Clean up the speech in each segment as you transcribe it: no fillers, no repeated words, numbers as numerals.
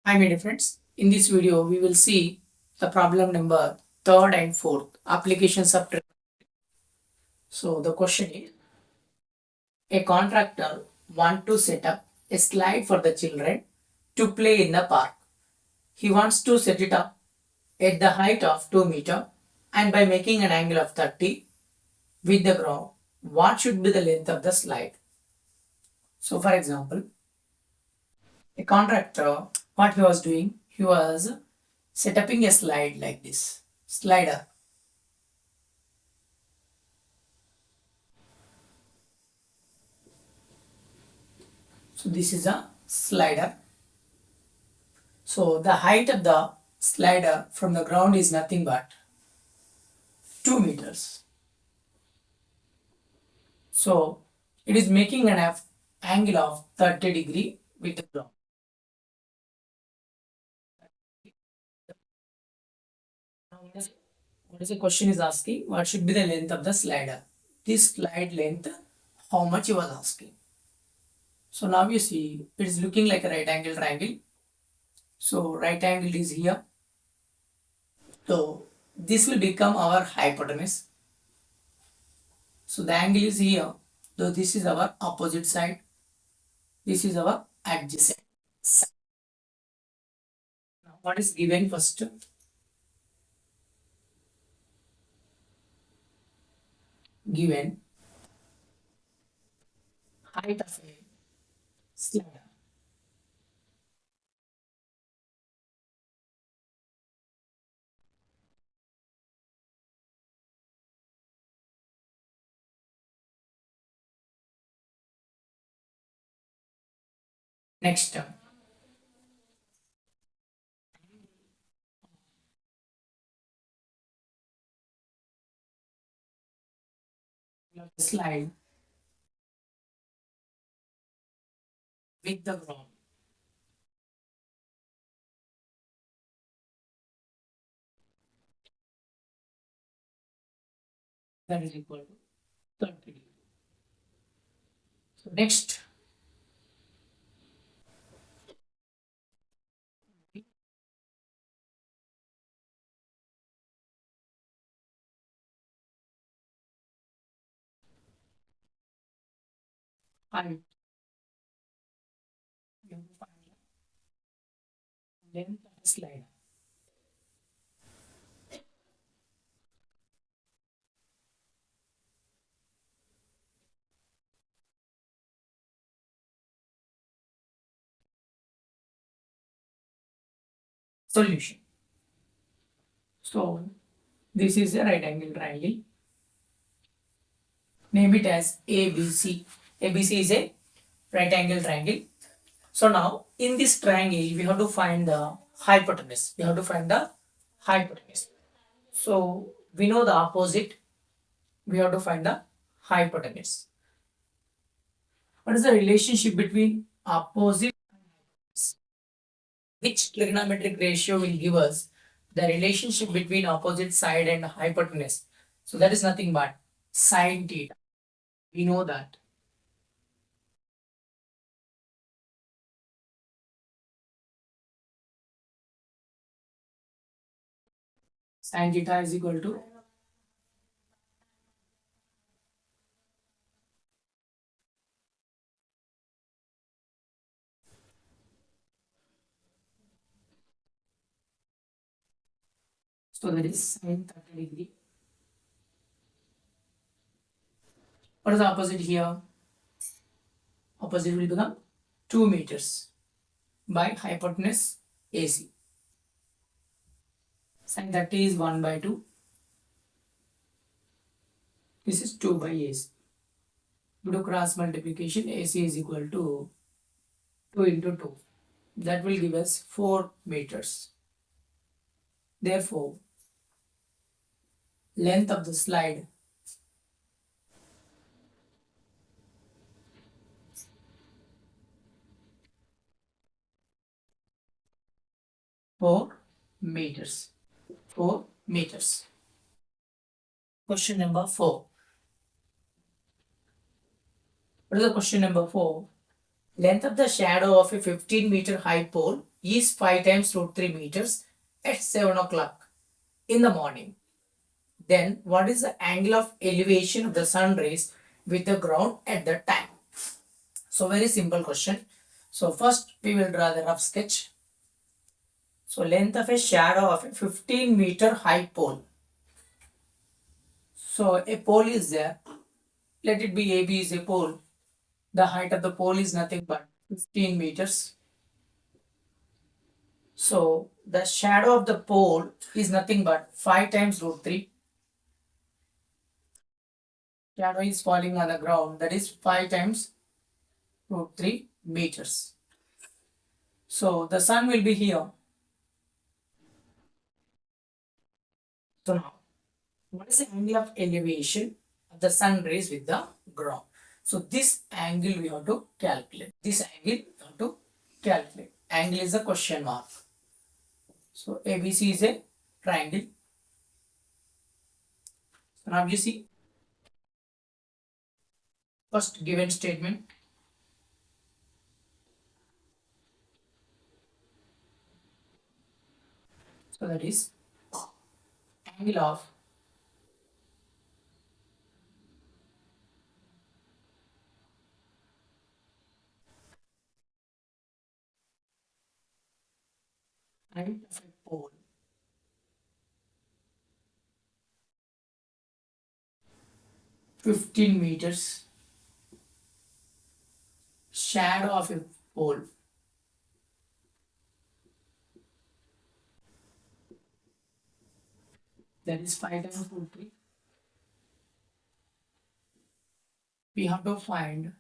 Hi, my dear friends. In this video, we will see the problem number third and fourth applications of trigonometry. So the question is: a contractor wants to set up a slide for the children to play in the park. He wants to set it up at the height of 2 meter and by making an angle of 30 with the ground. What should be the length of the slide? So, for example, a contractor, what he was doing, he was setting a slide like this slider. So this is a slider. So the height of the slider from the ground is nothing but 2 meters. So it is making an angle of 30 degree with the ground. Now what is the question is asking? What should be the length of the slider? This slide length, how much he was asking. So now you see it is looking like a right angle triangle. So right angle is here. So this will become our hypotenuse. So the angle is here. So this is our opposite side. This is our adjacent side. Now what is given first? Given height of a slider. Next term. Slide with the ground. That is equal to 30 degree. So next, height. You have to find the length of the slider. Solution. So this is a right angle triangle. Name it as ABC. ABC is a right angle triangle. So now in this triangle we have to find the hypotenuse. We have to find the hypotenuse. So we know the opposite. We have to find the hypotenuse. What is the relationship between opposite? Which trigonometric ratio will give us the relationship between opposite side and hypotenuse? So that is nothing but sine theta. We know that. Sine theta is equal to so that is sine 30 degree. What is the opposite here? Opposite will become 2 meters by hypotenuse AC. Sine 30 is 1 by 2. This is 2 by AC. We do cross multiplication. AC is equal to 2 into 2. That will give us 4 meters. Therefore, length of the slide four meters. 4 meters. Question number 4. What is the question number 4? Length of the shadow of a 15-meter high pole is 5 times root 3 meters at 7 o'clock in the morning. Then what is the angle of elevation of the sun rays with the ground at that time? So very simple question. So first we will draw the rough sketch. So length of a shadow of a 15-meter high pole. So a pole is there. Let it be AB is a pole. The height of the pole is nothing but 15 meters. So the shadow of the pole is nothing but 5 times root 3. Shadow is falling on the ground, that is 5 times root 3 meters. So the sun will be here. So now, what is the angle of elevation of the sun rays with the ground? So this angle we have to calculate. This angle we have to calculate. Angle is a question mark. So ABC is a triangle. So now you see first given statement. So that is angle of height of a pole 15 meters, shadow of a pole that is 5 times root 3. We have to find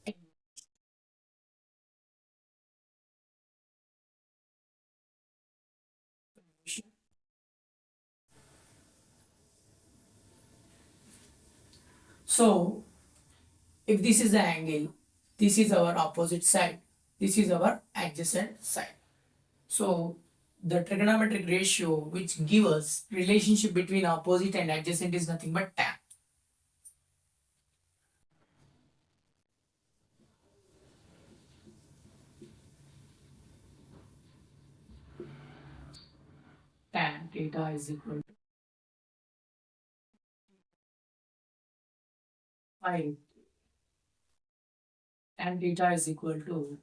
elevation. So if this is the angle, this is our opposite side, this is our adjacent side. So the trigonometric ratio which gives us relationship between opposite and adjacent is nothing but tan. Tan theta is equal to 5. Tan theta is equal to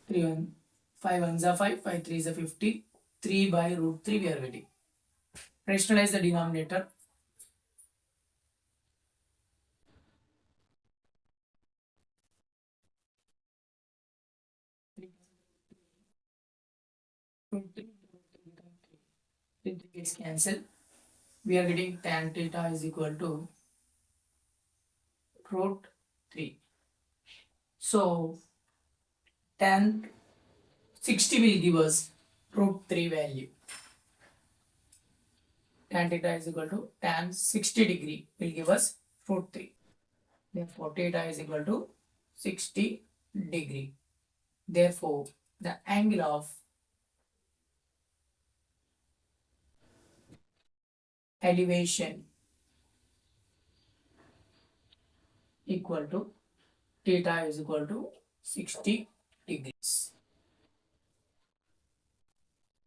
3 1 5 1s are 5, 5 3s are 50, 3 by root 3 we are getting. Rationalize the denominator. Root 3 gets cancelled. We are getting tan theta is equal to root 3. So tan 60 will give us root 3 value. Tan theta is equal to tan 60 degree will give us root 3. Therefore, theta is equal to 60 degree. Therefore, the angle of elevation equal to theta is equal to 60 degrees.